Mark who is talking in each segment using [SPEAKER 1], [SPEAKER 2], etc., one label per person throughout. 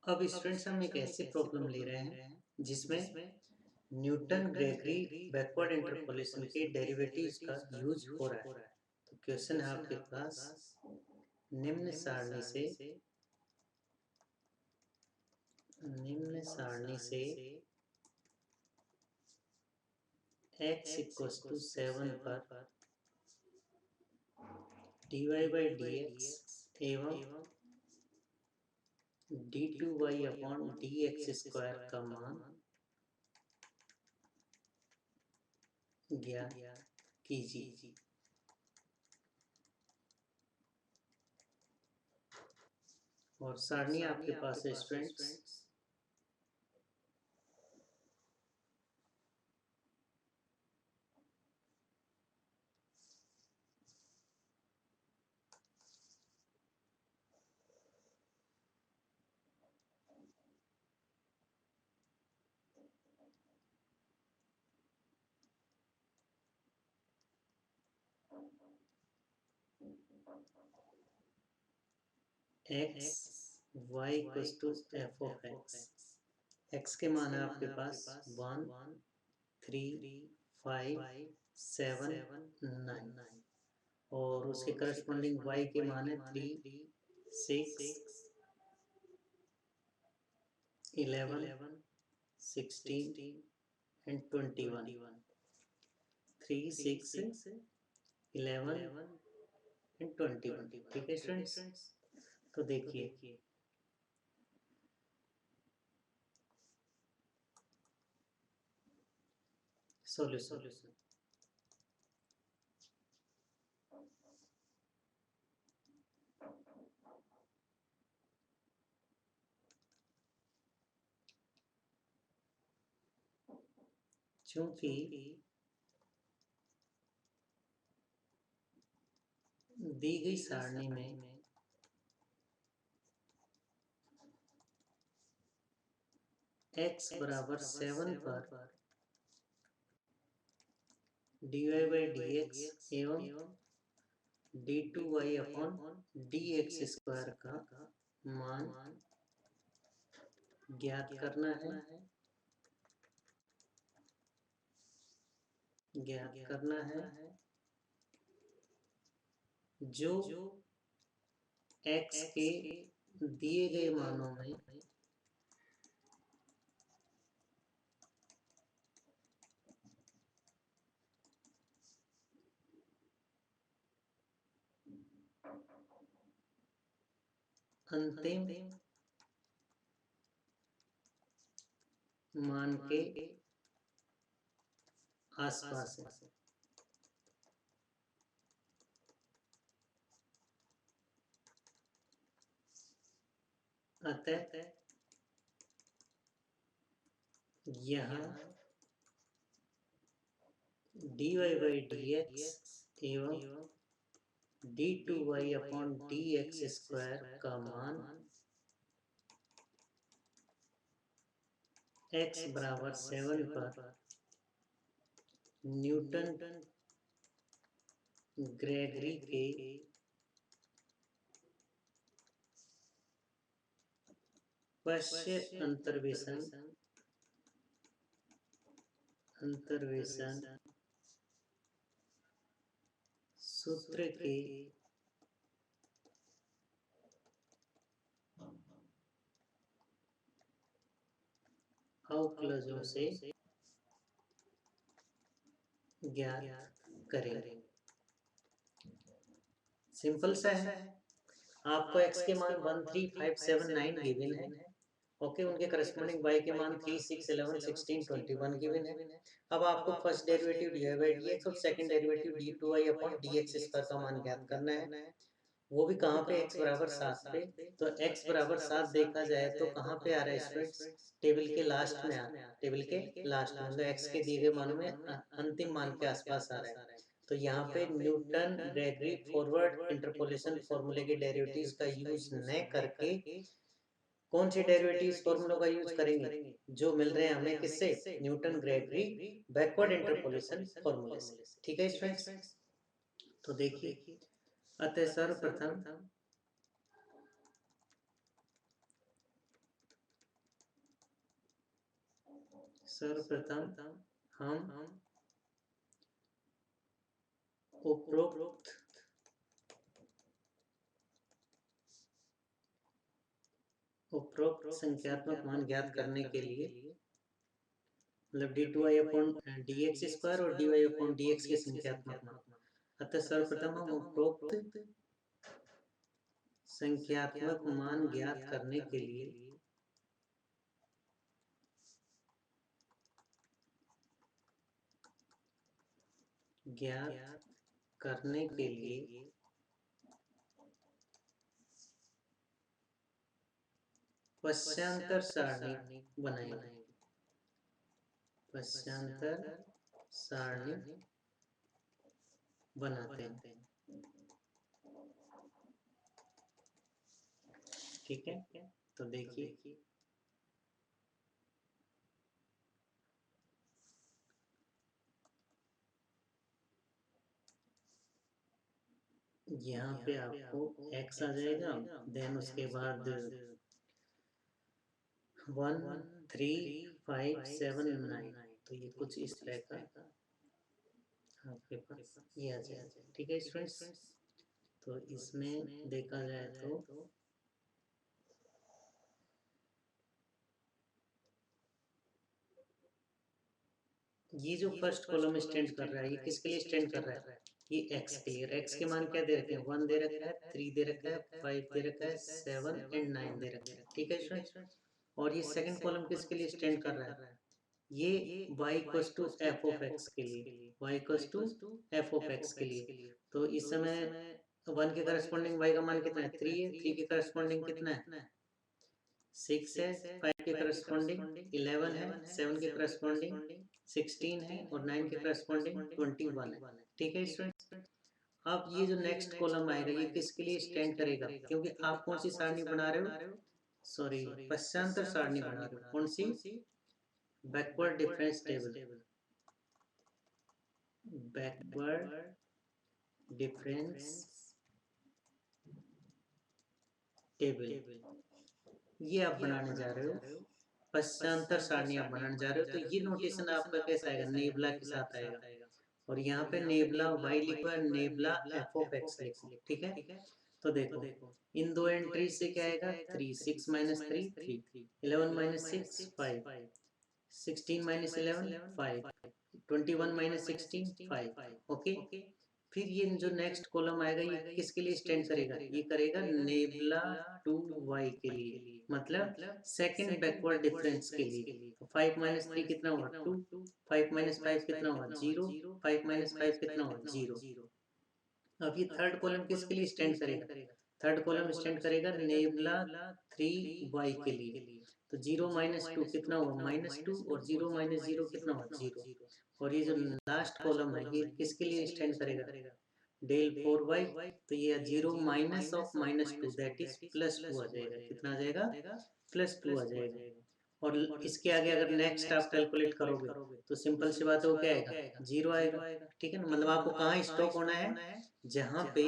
[SPEAKER 1] अब स्टूडेंट्स हम एक ऐसी प्रॉब्लम ले रहे हैं जिसमें न्यूटन ग्रेगरी बैकवर्ड इंटरपोलेशन के डेरिवेटिव्स का यूज हो रहा है। तो क्वेश्चन है आपके पास, निम्न सारणी से x इक्वल्स टू 7 पर dy बाई डी एक्स एवं d2y upon D X square का मान ज्ञात कीजिए। और सारणी आपके पास है students x y equals to F of X के मान है आपके पास 1 3 5 7 9 और उसके करस्पॉन्डिंग y के मान है 3 6 11 16 एंड 21 3 6 11 एंड 21। ठीक है स्टूडेंट्स, तो देखिए सॉल्यूशन। चूंकि दी गई सारणी में x बराबर 7 पर dy बाई डी एक्स एवं d2y upon D X square का मान ज्ञात करना है जो x के दिए गए मानों में अंतिम मान के आसपास है। अतः यह dy बाई डी एक्स एवं d2y upon D X square का मान x बराबर 7 पर न्यूटन ग्रेगरी के पश्चात अंतर्वेशन सूत्र के अवकलजों से ज्ञात करें। सिंपल सा है, आपको x के मान 1 3 5 7 9 गिवन है। ओके, उनके करस्पॉन्डिंग y के मान 3 6 11 16 21 गिवन है। अब आपको first derivative dy by dx और second derivative d2y upon dx square का मान ज्ञात करना है। वो भी कहाँ पे, x बराबर 7 पे। तो x बराबर 7 देखा जाए तो कहाँ पे आ रहा है स्टूडेंट्स, टेबल के लास्ट में आ रहा है। टेबल के लास्ट में, मतलब x के दिए गए मानों में अंतिम मान के आसपास आ रहा है। तो यहाँ पे न्यूटन ग्रेगरी फॉरवर्ड इंटरपोलेशन फॉर्मूले के डेरिवेटिव्स का यूज न करके कौन से डेरिवेटिव्स फॉर्मूलों का यूज करेंगे, जो मिल रहे हैं हमें किससे, न्यूटन ग्रेगरी बैकवर्ड इंटरपोलेशन फॉर्मूले से। ठीक है स्टूडेंट्स, तो देखिए अतः सर्वप्रथम सर्वप्रथम हम उपरोक्त संख्यात्मक मान ज्ञात करने के लिए मतलब d2i/dx² और dy/dx के संख्यात्मक मान। अतः सर्वप्रथम हम उपरोक्त संख्यात्मक मान ज्ञात करने के लिए पश्चांतर सारणी बनाएंगे। पश्चांतर सारणी बनाते हैं। ठीक है, तो देखिए यहाँ पे आपको x आ जाएगा, देन उसके बाद 1 3 5 7 9, तो ये कुछ इस तरह का आपके पास ये आ जाएगा। ठीक है स्टूडेंट्स, तो इसमें देखा जाए तो ये जो फर्स्ट कॉलम स्टैंड कर रहा है, ये किसके लिए स्टैंड कर रहा है? ये x के लिए। x के मान क्या दे रखे हैं? 1 दे रखा है, 3 दे रखा है, 5 दे रखा है, 7 एंड 9 दे रखा है। ठीक है स्टूडेंट्स, और ये सेकंड कॉलम किसके लिए स्टैंड कर रहा है? ये y equals to f of x के लिए, y equals to f of x के लिए। तो इस समय 1 के करस्पॉन्डिंग y का मान कितना है? 3 है, 3 के करस्पॉन्डिंग कितना है? 6 है, 5 के करस्पॉन्डिंग 11 है, 7 के करस्पॉन्डिंग 16 है और 9 के करस्पॉन्डिंग 21 है। ठीक है स्टूडेंट्स, अब ये जो नेक्स्ट कॉलम आएगा ये किसके लिए स्टैंड करेगा? क्योंकि आप कौन सी सारणी बना रहे हो? सॉरी, पश्चांतर सारणी बना रहे हो। कौन सी? Backward difference table. Backward difference table ये आप बनाने जा रहे हो, पश्चांतर सारणी आप बनाने जा रहे हो। तो ये नोटेशन आपका कैसा आएगा? नेबला के साथ आएगा, और यहाँ पे नेबला y लिखो है, नेबला f ऑफ x लिखो। ठीक है, तो देखो इन दो एंट्री से क्या आएगा? 3 6 minus 3 3, 11 minus 6 5, 16 minus 11 5, 21 minus 16 5। Okay, फिर ये जो नेक्स्ट कॉलम आएगा ये किसके लिए स्टैंड करेगा? ये करेगा नेबला टू वाई के लिए, मतलब सेकंड बैकवर्ड डिफरेंस के लिए। तो 5 माइनस 3 कितना हुआ? 2, 5 माइनस 5 कितना हुआ? 0, 5 माइनस 5 कितना हुआ? 0। अब ये थर्ड कॉलम किसके लिए स्टैंड करेगा? थर्ड कॉलम स्टैंड करेगा नेबला 3y के लिए। तो 0 माइनस 2 कितना हुआ? -2, और 0 माइनस 0 कितना हुआ? 0। और ये जो लास्ट कॉलम है ये किसके लिए स्टैंड करेगा? डेल 4y, तो ये 0 माइनस ऑफ -2 दैट इज +2 आ जाएगा। कितना आ जाएगा? +2 आ जाएगा। और इसके आगे अगर नेक्स्ट आप कैलकुलेट करोगे तो सिंपल सी बात है, वो क्या आएगा? 0 आएगा। ठीक है ना, मतलब आपको कहाँ स्टॉप होना है? जहाँ पे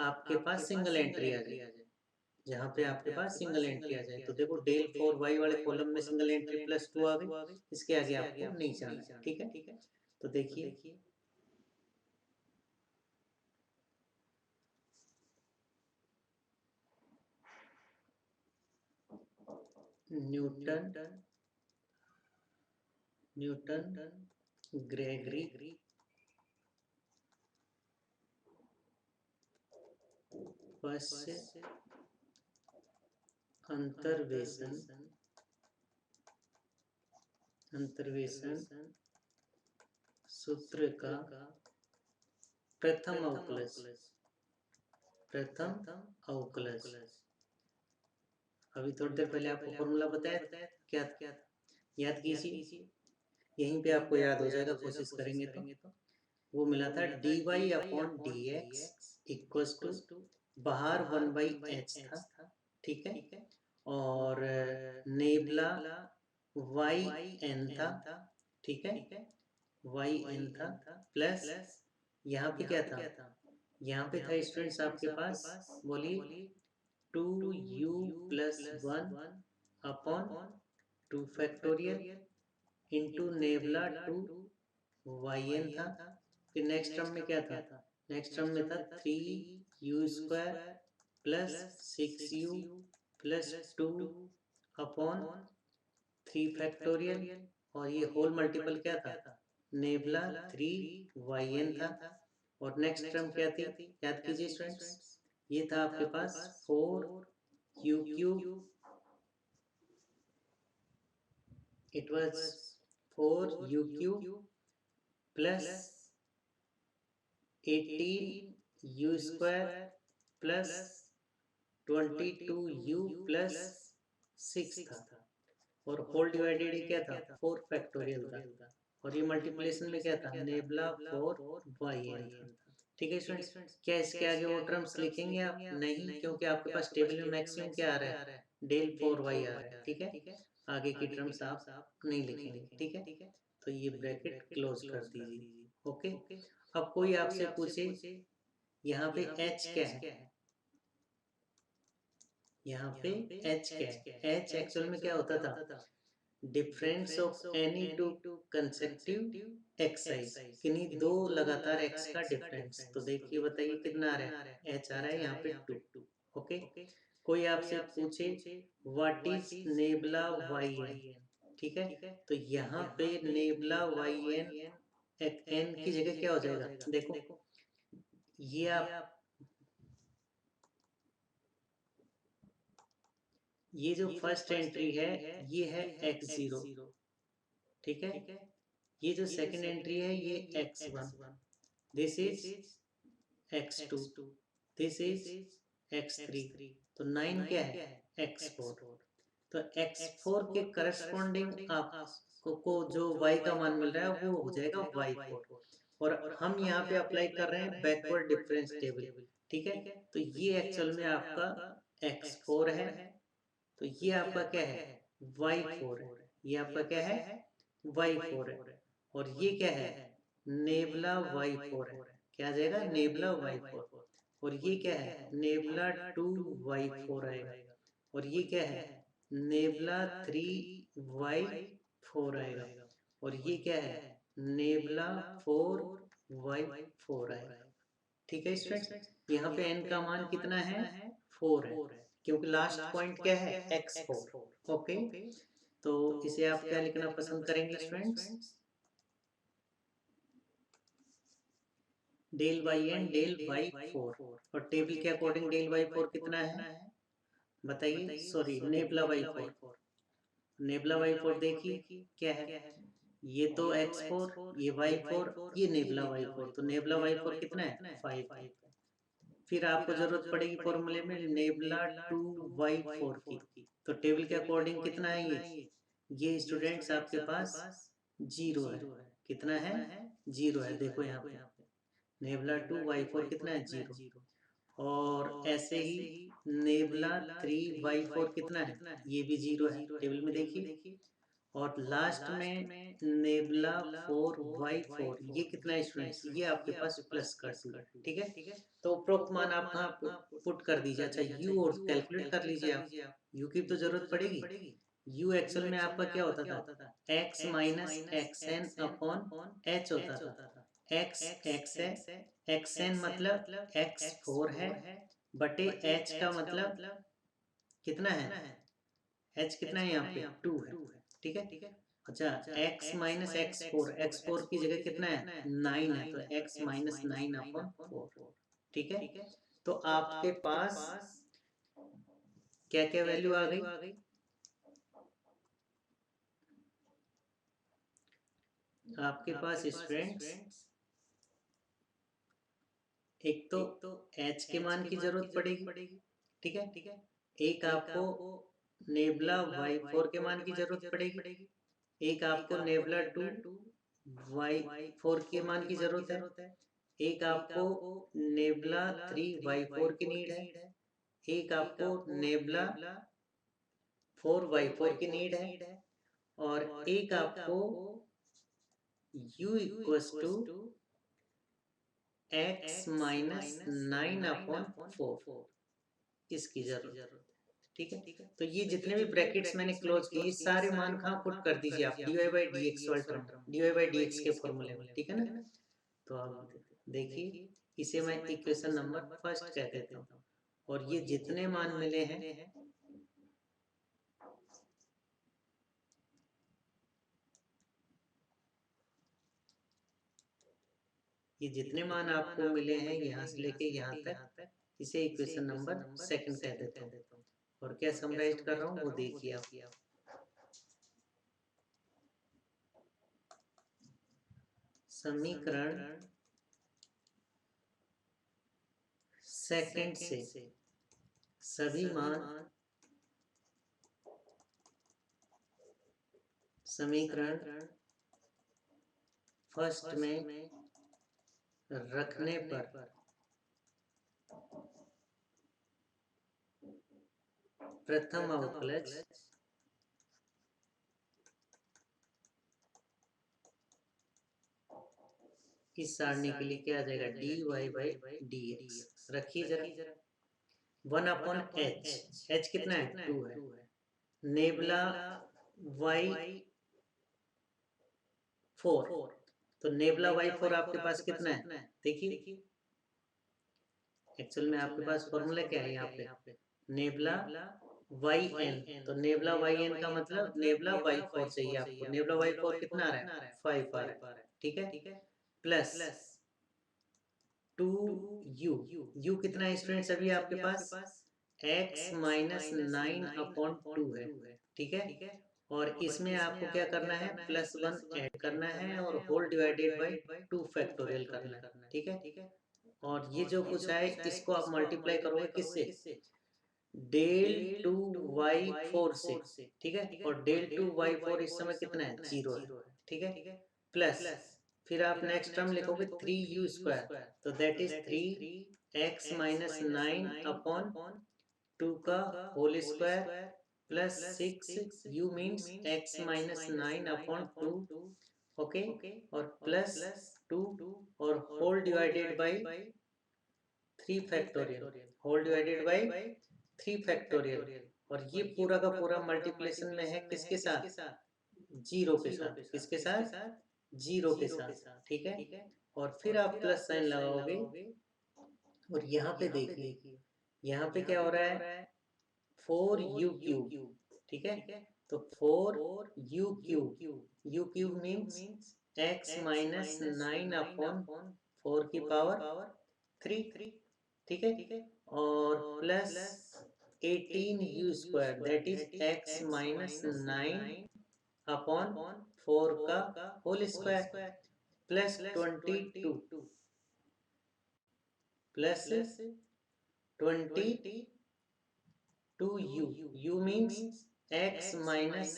[SPEAKER 1] आपके पास सिंगल एंट्री आ जाए, जहाँ पे आपके पास सिंगल एंट्री आ जाए। तो देखो डेल 4y वाले कॉलम में सिंगल एंट्री +2 आ गई, इसके आगे आपको नहीं जाना है। ठीक है, तो देखिए न्यूटन ग्रेगरी पश्च अंतर्वेशन सूत्र का प्रथम अवकलज। अभी थोड़ी देर पहले आपको फॉर्मूला बताया क्या था? याद कीजिए, यहीं पे आपको याद हो जाएगा, कोशिश करेंगे तो। वो मिला था dy/dx इक्वल्स टू, बाहर 1/h था। ठीक है, और नेबला yn था। ठीक है, yn था, प्लस यहाँ पे क्या था? यहाँ पे था स्टूडेंट्स आपके पास, बोलिए, 2u + 1 upon 2 factorial into nabla two Y N था। फिर नेक्स्ट टर्म में क्या था, नेक्स्ट टर्म में था 3u² plus 6u plus 2 upon 3 factorial, और ये होल मल्टीपल क्या था, नेबला 3yn था। और नेक्स्ट टर्म क्या थी, याद कीजिए स्टूडेंट्स, ये था आपके पास 4u³, it was 4u³ plus 18u² plus 22u plus 6 था। और होल डिवाइडेड क्या था, 4 फैक्टोरियल था। और ये मल्टीप्लिकेशन में क्या था, नेबला 4yn था। ठीक है स्टूडेंट्स, क्या इसके आगे वो टर्म्स लिखेंगे आप, नहीं, क्योंकि आपके पास टेबल में मैक्सिमम क्या आ रहा है, डेल 4y आ रहा है। ठीक है, आगे की टर्म्स आप नहीं लिखेंगे। ठीक है, तो ये ब्रैकेट क्लोज कर दीजिए। ओके, अब कोई आपसे पूछे यहाँ पे h क्या है, यहाँ पे h क्या है, h एक्चुअल में क्या होता था, difference of any two consecutive excise, किन्हीं दो लगातार x का डिफरेंस। तो देखिए बताइए कितना आ रहा है, h आ रहा है यहाँ पे 2। ओके, कोई आपसे पूछे व्हाट इज नेबला yn, ठीक है, तो यहाँ पे नेबला yn n की जगह क्या हो जाएगा, देखो ये आप, ये जो फर्स्ट एंट्री है ये है x0, ठीक है, ये जो सेकंड एंट्री है ये x1, this is x2, this is x3, तो 9 क्या है, x4। तो x4 के करस्पॉन्डिंग आपको जो y का मान मिल रहा है वो हो जाएगा y4। और हम यहाँ पे अप्लाई कर रहे हैं बैकवर्ड डिफरेंस टेबल। ठीक है, तो ये एक्चुअल में आपका x4 है, तो ये आपका क्या है, y4 है, ये आपका क्या है, y4 है। और ये क्या है, नेबला y4 है, क्या आ जाएगा, नेबला y4। और ये क्या है, नेबला 2y4 आएगा। और ये क्या है, नेबला 3y4 आएगा। और ये क्या है, नेबला 4y4 आएगा। ठीक है स्टूडेंट्स, यहाँ पे n का मान कितना है, 4 है, क्योंकि लास्ट पॉइंट क्या है, x4। ओके, तो इसे आप क्या लिखना पसंद करेंगे students, del by N del by 4। और टेबल के अकॉर्डिंग डेल बाई 4 कितना है, बताइए, sorry nebula by 4। Nebula by 4 देखिए क्या है, ये तो x4, ये y4, ये नेबला y4, तो नेबला y4 कितना है, 5 है। फिर आपको जरूरत पड़ेगी फॉर्मूले में नेबला 2y4 की, तो टेबल के अकॉर्डिंग कितना है ये स्टूडेंट्स आपके पास 0 है, कितना है, 0 है। देखो यहाँ पे नेबला 2y4 कितना है, 0। और ऐसे ही नेबला 3y4 कितना है, ये भी 0 है, टेबल में देखिए। और लास्ट में नेबला 4y4 ये कितना है स्टूडेंट्स, ये आपके पास प्लस कर दीजिए। ठीक है, तो उपरोक्त मान आप कहाँ पुट कर दीजिए, अच्छा यू और कैलकुलेट कर लीजिए आप, यू की तो जरूरत पड़ेगी। यू एक्चुअल में आपका क्या होता था, x minus xn upon h होता था। x x है, xn मतलब x4 है, बटे h का मतलब कितना है, h कितना है यहाँ पे 2 है। ठीक है, अच्छा x माइनस x4 की जगह कितना है, 9 है, तो x माइनस 9 अपॉन 4। ठीक है, तो आपके पास क्या क्या वैल्यू आ गई, आपके पास स्टूडेंट्स एक तो h के मान की जरूरत पड़ेगी। ठीक है, एक आपको नेबला y4 के मान की जरूरत पड़ेगी, एक आपको नेबला 2y4 के मान की जरूरत है, एक आपको नेबला 3y4 की नीड है, एक आपको नेबला 4y4 की नीड है, और एक आपको u equals to x minus 9 upon 4 इसकी जरूरत है। ठीक है। तो ये जितने भी ब्रैकेट्स मैंने क्लोज किए सारे मान कहाँ पुट कर दीजिए आप, dy बाई डी एक्स वाले term, dy by D x के फॉर्मूले में, ठीक है ना। तो अब देखिए इसे मैं इक्वेशन नंबर फर्स्ट कह देता हूँ, और ये जितने मान मिले हैं ये जितने मान आपको मिले हैं यहाँ से लेके यहाँ तक, इसे इक्वेशन नंबर सेकंड कह देता हूँ। और क्या समराइज कर रहा हूँ वो देखिए आप। समीकरण सेकंड से सभी मान समीकरण फर्स्ट में रखने पर प्रथम अवकलज इस सारणी के लिए क्या आ जाएगा, dy बाई डी एक्स। रखिए जरा 1 अपॉन एच, एच कितना है 2 है, नेबला y 4, तो नेबला y4 आपके पास कितना है देखिए, एक्चुअल में आपके पास फॉर्मूला क्या है यहाँ पे, नेबला yn, तो नेबला yn का मतलब नेबला y4 चाहिए आपको, नेबला y4 कितना आ रहा है 5 आ रहा है, ठीक है, प्लस 2u कितना है स्टूडेंट्स अभी आपके पास x माइनस 9 अपॉन 2 है, ठीक है। और इसमें आपको क्या करना है +1 ऐड करना है और होल डिवाइडेड बाई 2 फैक्टोरियल करना है, ठीक है। और ये जो कुछ है इसको आप मल्टीप्लाई करोगे किससे, डेल 2y4 से, ठीक है। और डेल 2y4 इस समय कितना है 0 है, ठीक है, प्लस फिर आप नेक्स्ट टर्म लिखोगे 3u स्क्वायर, तो that is 3x minus 9 upon 2 का whole square plus 6u means x minus 9 upon 2, okay, और प्लस 2 और whole divided by 3 factorial, whole divided by 3 factorial. और ये पूरा का पूरा मल्टीप्लिकेशन में है किसके साथ, जीरो के साथ, किसके साथ जीरो के साथ, ठीक है। और फिर आप प्लस साइन लगाओगे और यहाँ पे देखिए यहाँ पे क्या हो रहा है 4u क्यूब, ठीक है। तो 4u cube means x minus 9 upon 4 की पावर 3, ठीक है, और plus 18u square that is x minus 9 upon 4 का whole square plus 22 plus 22u, u means x minus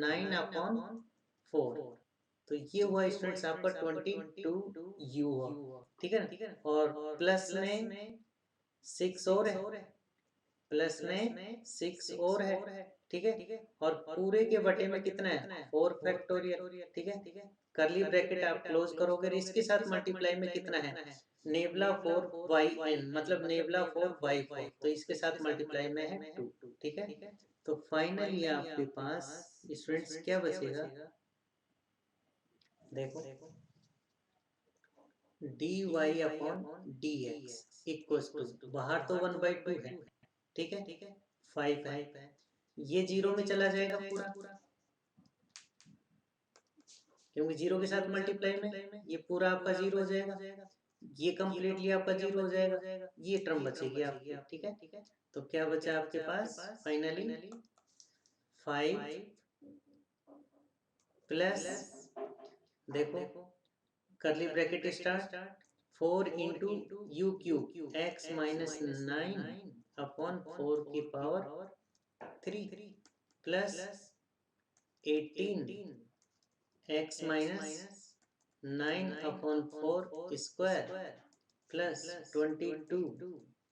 [SPEAKER 1] 9 upon 4, तो ये हुआ स्टूडेंट्स आपका 22u हुआ, ठीक है ना। और प्लस में 6 और है, प्लस में 6 और है, ठीक है। और पूरे के बटे में कितना है 4 फैक्टोरियल, ठीक है। करली ब्रैकेट आप क्लोज करोगे, इसके साथ मल्टीप्लाई में कितना है नेबला 4yn, मतलब नेबला 4y4, तो इसके साथ मल्टीप्लाई में है 2, ठीक है। तो फाइनली आपके पास स्टूडेंट्स क्या बचेगा, देखो dy upon dx equals to, बाहर तो 1/2 है, ठीक है, 5 है, ये 0 में चला जाएगा पूरा, क्योंकि 0 के साथ मल्टीप्लाई में ये पूरा आपका 0 हो जाएगा, ये कम्प्लीटली आपका 0 हो जाएगा, ये टर्म बचेगी आपकी, ठीक है। तो क्या बचा आपके पास फाइनली 5 प्लस, देखो करली bracket start 4 into u cube x minus 9 upon 4 की power 3 plus 18 x minus 9 upon 4 square plus 22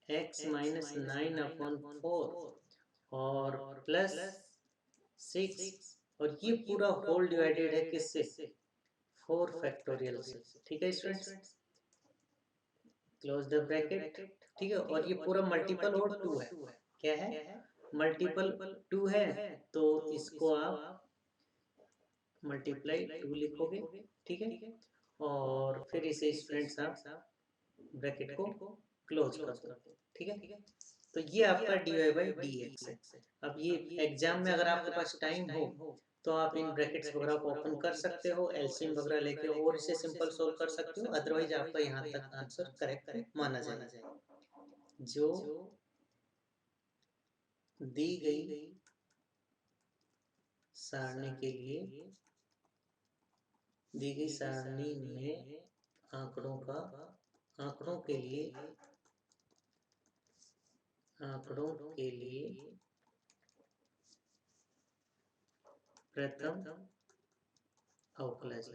[SPEAKER 1] x minus 9 upon 4 और प्लस 6, और ये पूरा होल डिवाइडेड है किससे 4 फैक्टोरियल से, ठीक है स्टूडेंट्स, क्लोज द ब्रैकेट, ठीक है। और ये पूरा मल्टीपल और 2 है, क्या है, मल्टीपल 2 है, तो इसको आप मल्टीप्लाई 2 लिखोगे, ठीक है, और फिर इसे स्टूडेंट्स आप ब्रैकेट को क्लोज कर दो, ठीक है। तो ये आपका dy/dx है। अब ये एग्जाम में अगर आपके पास टाइम हो तो आप इन ब्रैकेट्स वगैरह को ओपन कर सकते हो, एलसीएम वगैरह लेके और इसे सिंपल सोल्व कर सकते हो, अदरवाइज आपका यहाँ तक आंसर करेक्ट माना जाएगा। जो दी गई सारणी के लिए, दी गई सारणी में आंकड़ों के लिए प्रथम अवकलज।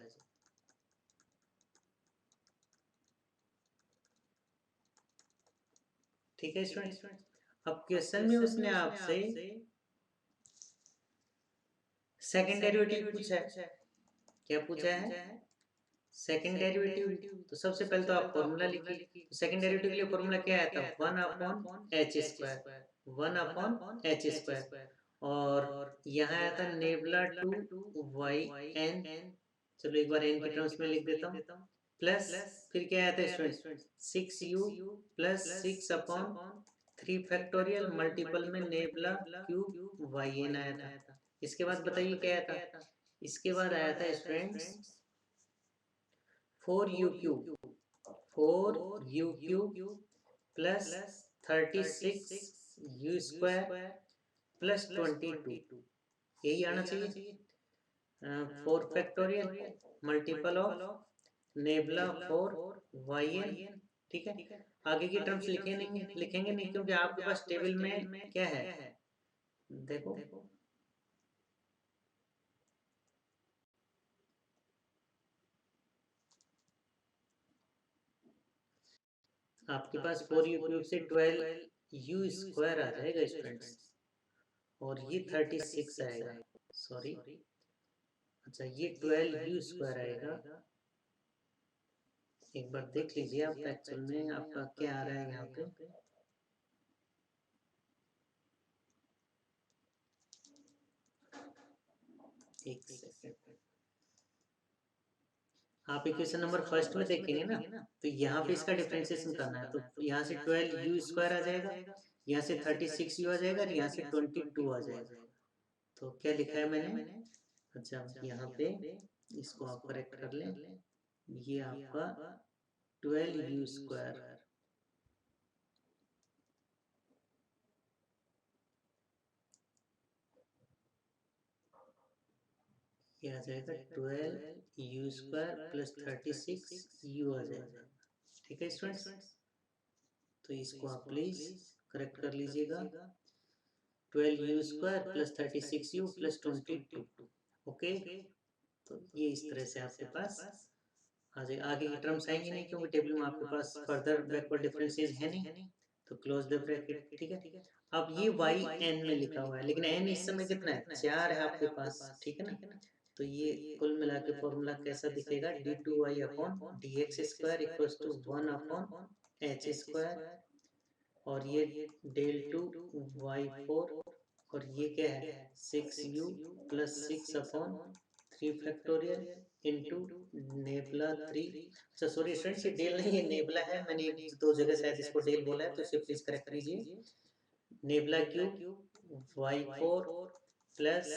[SPEAKER 1] ठीक है स्टूडेंट। अब क्वेश्चन में उसने आपसे सेकंड डेरिवेटिव पूछा है। क्या पूछा है, सेकंड डेरिवेटिव। तो सबसे पहले तो आप फॉर्मूला लिखिए। सेकंड डेरिवेटिव के लिए फॉर्मूला क्या आया था, 1/h², 1/h², और यहाँ आया था नेबला 2yn। चलो एक बार n की टर्म्स में लिख देता हूँ, प्लस फिर क्या आया था student, 6u plus 6/3 factorial multiple में नेबला क्यूब yn आया था। इसके बाद बताइए क्या आया था, इसके बाद आया था students 4u³ plus 36u² plus 22, यही आना चाहिए। 4 factorial multiple of nebula 4yn, ठीक है। आगे की टर्म्स लिखेंगे नहीं क्योंकि आपके पास टेबल में क्या है, देखो आपके पास 4u³ से 12u² आ जाएगा स्टूडेंट्स, और ये 36 आएगा, सॉरी, अच्छा ये 12u² आएगा। एक बार देख लीजिए आप एक्चुअल में आपका क्या आ रहा है यहाँ पे। एक सेकंड, आप इक्वेशन नंबर फर्स्ट में देखेंगे ना, तो यहाँ पे इसका डिफरेंशिएशन करना है। तो यहाँ से 12u² आ जाएगा, यहाँ से 36u आ जाएगा, और यहाँ से 22 आ जाएगा। तो क्या लिखा है मैंने, अच्छा यहाँ पे इसको आप करेक्ट कर लें, ये आपका 12u², ये आ जाएगा 12u² प्लस 36u आ जाएगा, ठीक है स्टूडेंट्स। तो इसको आप प्लीज करेक्ट कर लीजिएगा, 12u² plus 36u plus 22, okay. तो ये इस तरह से आपके पास आ जाएगा। आगे की टर्म्स आएंगी नहीं क्योंकि टेबल में आपके पास फर्दर बैकवर्ड डिफरेंसेस है नहीं, तो क्लोज द ब्रैकेट, ठीक है। अब ये yn में लिखा हुआ है, लेकिन n इस समय कितना है, 4 है आपके पास, ठीक है ना। तो ये कुल मिला के फॉर्मूला कैसा दिखेगा, d2y/dx² इक्वल्स टू 1/h², और ये del2y4, और ये क्या है 6u plus 6/3 factorial into nebula 3। अच्छा सॉरी फ्रेंड्स, ये डेल नहीं है, नेबला है, मैंने दो जगह शायद इसको डेल बोला है, तो इसे प्लीज करेक्ट कीजिए। Nebula cube y4 plus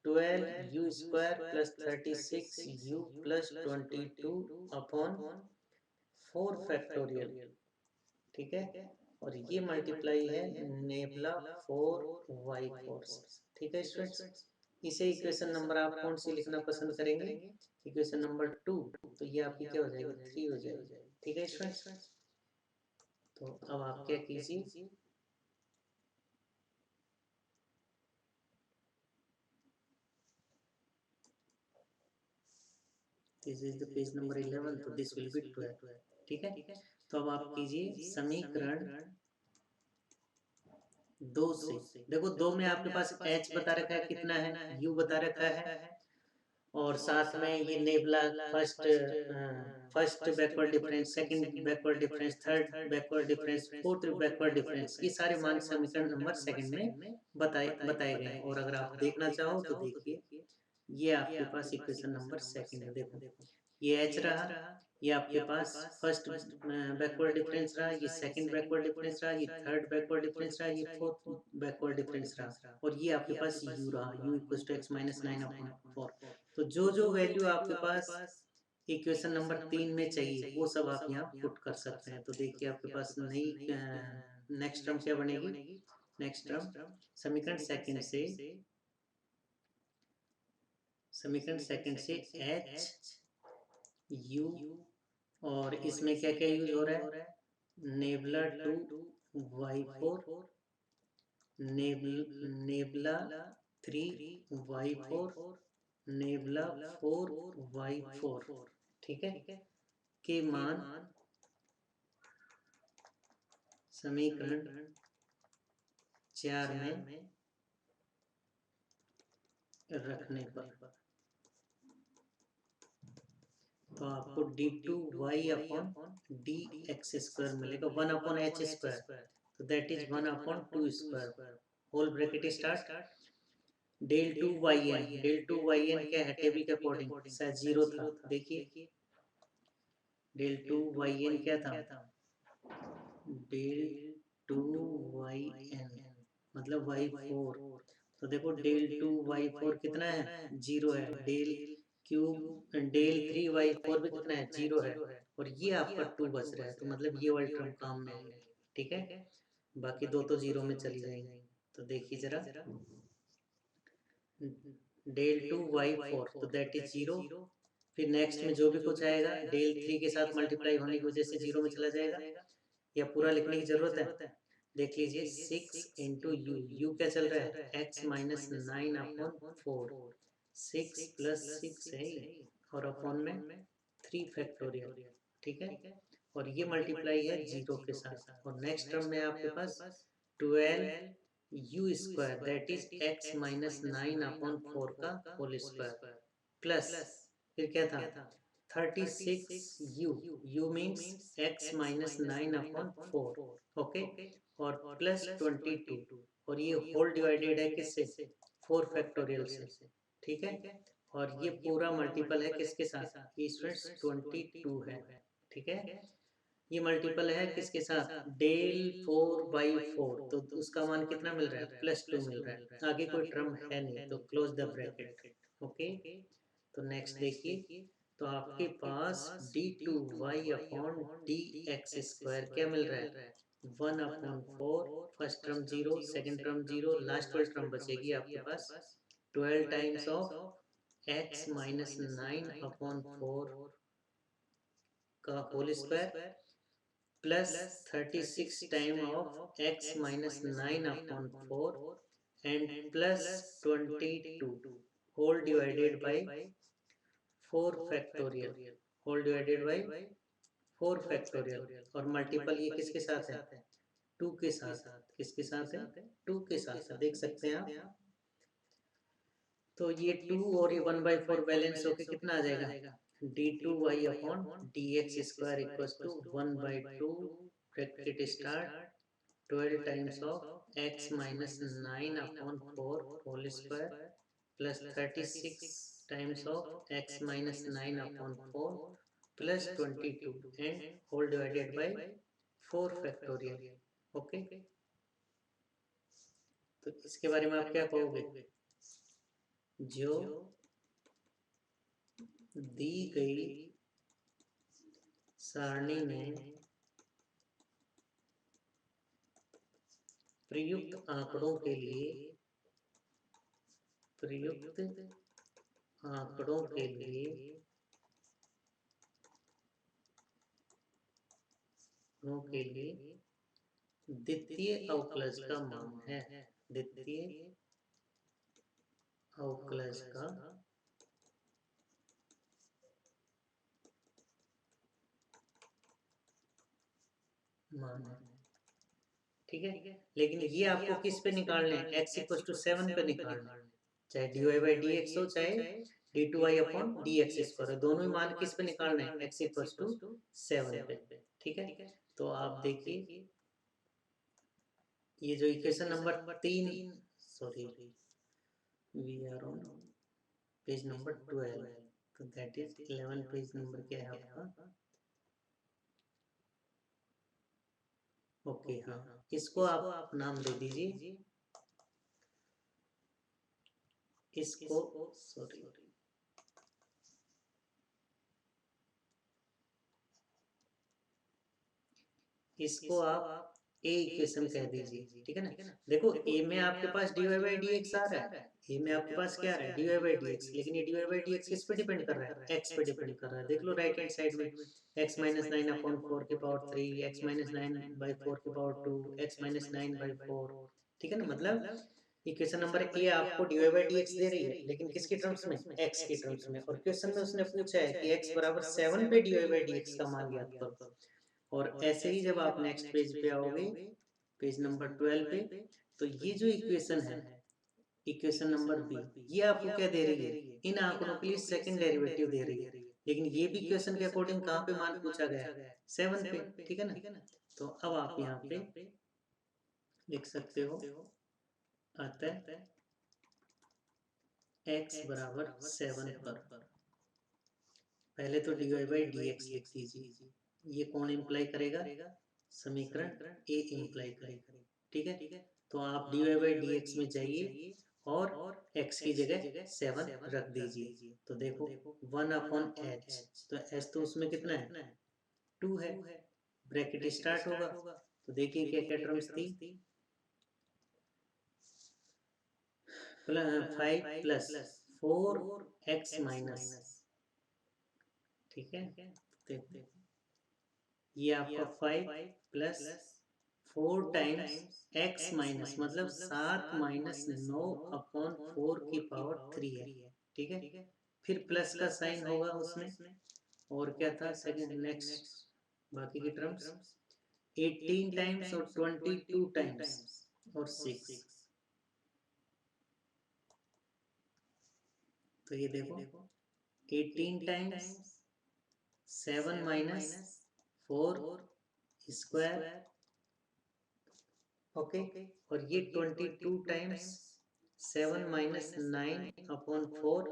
[SPEAKER 1] 12u² plus 36u plus 22/4 factorial, ठीक है, और ये मल्टीप्लाई है नेबला 4y4, ठीक है स्टूडेंट्स। इसे इक्वेशन नंबर आप कौन सी लिखना पसंद करेंगे, इक्वेशन नंबर 2, तो ये आपकी क्या हो जाएगी, 3 हो जाएगी, ठीक है स्टूडेंट्स। तो अब आप क्या कीजिए, this is the page number 11, तो दिस विल बी 12, ठीक है। तो अब आप कीजिए समीकरण 2 से, देखो 2 में आपके पास h बता रखा है कितना है, u बता रखा है, और साथ में ये nebula first backward difference, second backward difference, third backward difference, fourth backward difference, ये सारे मान समीकरण नंबर सेकंड में बताए गए हैं। और अगर आप देखना चाहो तो देखिए, ये आपके पास इक्वेशन नंबर सेकंड है। देखो ये एच रहा, ये आपके पास फर्स्ट बैकवर्ड डिफरेंस रहा, ये सेकंड बैकवर्ड डिफरेंस रहा, ये थर्ड बैकवर्ड डिफरेंस रहा, ये फोर्थ बैकवर्ड डिफरेंस रहा, और ये आपके पास यू रहा, u equal to X minus 9/4। तो जो वैल्यू आपके पास इक्वेशन नंबर 3 में चाहिए वो सब आप यहाँ पुट कर सकते हैं। तो देखिए आपके पास नई नेक्स्ट टर्म क्या बनेगी, नेक्स्ट टर्म समीकरण सेकंड से एच यू, और इसमें क्या क्या यूज हो रहा है, nebula 2y4, nebula 3y4, nebula 4y4, ठीक है, के मान समीकरण 4 में रखने पर तो आपको d2y/dx² मिलेगा, 1/h², तो that is 1/2²। Whole bracket start, del 2yn क्या है, टेबल के अकॉर्डिंग शायद 0 था, देखिए del 2yn क्या था, del 2yn मतलब y4, तो देखो del 2y4 कितना है, 0 है, del 3y4 भी कितना है, 0 है, और ये आपका 2 बच रहा है, तो मतलब ये वाली टर्म काम में आएगी, ठीक है, बाकी दो तो 0 में चली जाएंगी। तो देखिए जरा, del 2y4 तो दैट इज 0, फिर नेक्स्ट में जो भी कुछ आएगा del 3 के साथ मल्टीप्लाई होने की वजह से 0 में चला जाएगा, या पूरा लिखने की जरूरत है, देख लीजिए 6 इंटू यू क्या चल रहा है, x माइनस 9/4, 6 प्लस 6 है, और अपॉन में 3 फैक्टोरियल, ठीक है, और ये मल्टीप्लाई है 0 के साथ, और नेक्स्ट टर्म में आपके पास 12u² that is x minus 9/4 का होल स्क्वायर, प्लस फिर क्या था 36u means x minus 9/4, okay, और प्लस 22, और ये होल डिवाइडेड है किससे, 4 फैक्टोरियल से, ठीक है, और ये पूरा मल्टीपल है किसके साथ, ये स्टूडेंट्स 22 है, ठीक है, ये मल्टीपल है किसके साथ, del 4/4, तो उसका मान कितना मिल रहा है, +2 मिल रहा है, आगे कोई टर्म है नहीं, तो क्लोज द ब्रैकेट, ओके। तो नेक्स्ट देखिए, तो आपके पास d2y/dx² क्या मिल रहा है, 1/4, first term 0, second term 0, last वाली टर्म बचेगी आपके पास 12 टाइम्स ऑफ x माइनस 9/4 का whole square, plus 36 time of x minus 9/4 and plus 22 whole divided by 4 factorial, whole divided by 4 factorial, और मल्टीपल ये किसके साथ है, 2 के साथ, किसके साथ है, 2 के साथ, देख सकते हैं आप, तो ये 2 और ये 1/4 बैलेंस होके कितना आ जाएगा, d2y/dx² equals to 1/2 bracket start 12 times of x minus 9/4 whole square plus 36 times of x minus 9/4 plus 22 and whole divided by 4 factorial, okay. तो इसके बारे में आप क्या कहोगे, जो दी गई सारणी में प्रयुक्त आंकड़ों के लिए द्वितीय अवकलज का मान है, द्वितीय अवकलज का मान है, ठीक है, लेकिन ये आपको किस पे निकालना है, x = 7 पे निकालना है, चाहे dy/dx हो चाहे D two Y upon D X square, दोनों ही मान किस पे निकालना है, एक्स इक्वल्स टू 7 पे, ठीक है। तो आप देखिए ये जो equation number 3, sorry we are on page number 12, तो दैट इज 11 पेज नंबर क्या है आपका, ओके हाँ, इसको आप नाम दे दीजिए, इसको सॉरी इसको आप ए इक्वेशन कह दीजिए, ठीक है ना। देखो ए में आपके पास D Y by D X आ रहा है, ए में आपके पास क्या आ रहा है, D Y by D X, लेकिन ये D Y by D X किस पे डिपेंड कर रहा है, एक्स पे डिपेंड कर रहा है। देख लो राइट हैंड साइड में एक्स माइनस 9 अपॉन 4 की पावर 3, एक्स माइनस 9 बाई 4 की पावर 2, एक्स माइनस 9 बाई 4, ठीक है ना। मतलब इक्वेशन नंबर ए आपको D Y by D X दे रही है, लेकिन किसकी टर्म्स में, एक्स की टर्म्स में, और क्वेश्चन में उसने पूछा है कि एक्स बराबर 7 पे D Y by D X का मान ज्ञात करो। और ऐसे ही जब आप नेक्स्ट पेज पे आओगे, पेज नंबर 12 पे, तो ये जो इक्वेशन है, इक्वेशन नंबर बी, ये आपको क्या दे रही है, इन आंकड़ों के लिए सेकंड डेरिवेटिव दे रही है, लेकिन ये भी क्वेश्चन के अकॉर्डिंग कहाँ पे मान पूछा गया है, 7 पे, ठीक है ना। तो अब आप यहाँ पे लिख सकते हो, अतः x बराबर 7 पर, पहले तो D Y by D X लिख दीजिए, ये कौन इम्प्लाई करेगा, समीकरण ए इम्प्लाई करेगा, ठीक है। तो आप D Y by D X में जाइए और x की जगह 7 रख दीजिए, तो देखो 1 अपॉन एच, तो एच तो उसमें कितना है, 2 है, ब्रैकेट स्टार्ट होगा, तो देखिए क्या क्या टर्म्स थी, 5 प्लस 4x माइनस, ठीक है। देखो ये आपका 5 प्लस 4 टाइम्स x माइनस, मतलब 7 माइनस 9 अपॉन 4 की पावर 3 है, ठीक है। फिर प्लस का साइन होगा उसमें, और क्या था सेकंड नेक्स्ट बाकी की टर्म्स, 18 टाइम्स और 22 टाइम्स और 6, तो ये देखो 18 टाइम्स 7 माइनस 4 स्क्वायर, ओके, और ये 22 टाइम्स 7 माइनस 9 अपॉन 4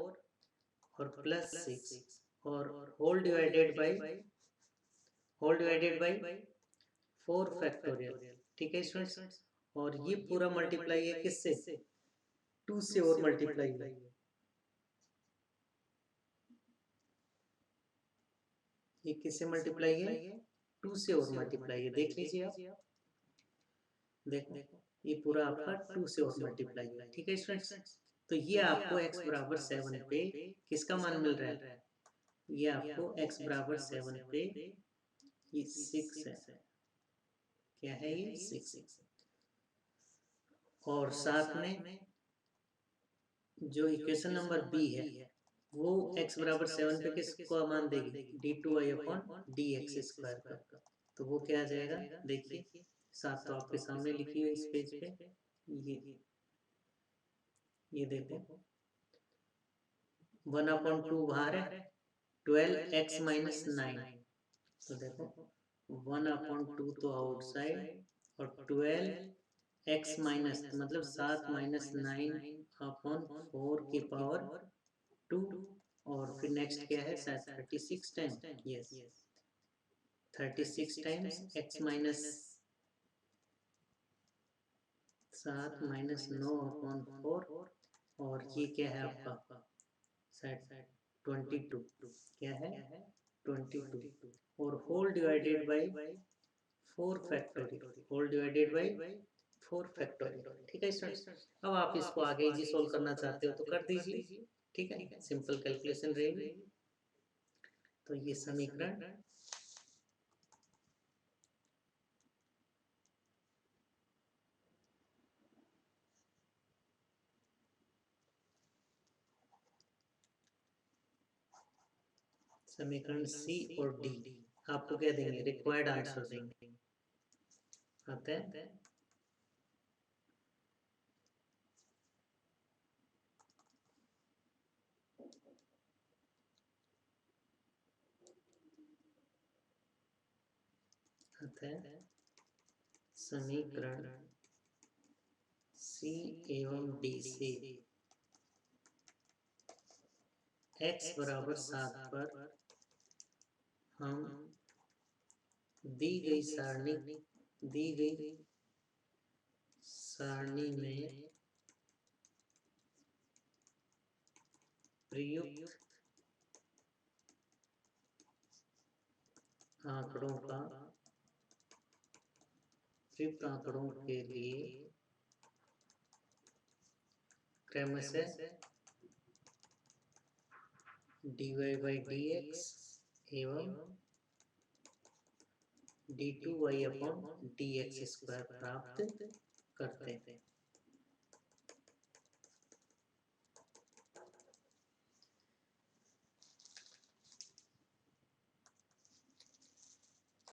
[SPEAKER 1] और प्लस 6, और होल डिवाइडेड बाई 4 फैक्टोरियल, ठीक है स्टूडेंट्स। और ये पूरा मल्टीप्लाई है किससे, 2 से, और मल्टीप्लाई है, ये किससे मल्टीप्लाई है, 2 से और मल्टीप्लाई है, देख लीजिए आप, देखो ये पूरा आपका 2 से और मल्टीप्लाई है, ठीक है स्टूडेंट्स। तो ये आपको x बराबर 7 पे किसका मान मिल रहा है, ये आपको x बराबर 7 पे ये 6 है, क्या है ये 6, और साथ में जो इक्वेशन नंबर बी है वो x बराबर 7 पे किसको मान देगी, D two Y upon D X square का, तो वो क्या आ जाएगा, देखिए साथ तो आपके सामने लिखी हुई इस पेज पे, ये देखो 1 अपॉन 2 बाहर है, 12 x माइनस 9, तो देखो 1 अपॉन 2 तो आउटसाइड, और 12 x माइनस मतलब 7 माइनस 9 अपॉन 4 की पावर 2, और फिर नेक्स्ट क्या है शायद 36 time, yes 36 times x minus 7 minus 9 upon 4, और ये क्या है आपका शायद 22, क्या है 22, और whole divided by 4 factorial, whole divided by 4 factorial, ठीक है स्टूडेंट्स। अब आप इसको आगे इजी सोल्व करना चाहते हो तो कर दीजिए, ठीक है, सिंपल कैलकुलेशन रहेगी। तो ये समीकरण समीकरण सी और डी आपको क्या देंगे, रिक्वायर्ड आंसर देंगे, अतः अतः समीकरण C एवं D से x बराबर 7 पर हम दी गई सारणी में प्रयुक्त आंकड़ों के लिए क्रमशः dy/dx एवं d2y/dx² प्राप्त करते हैं।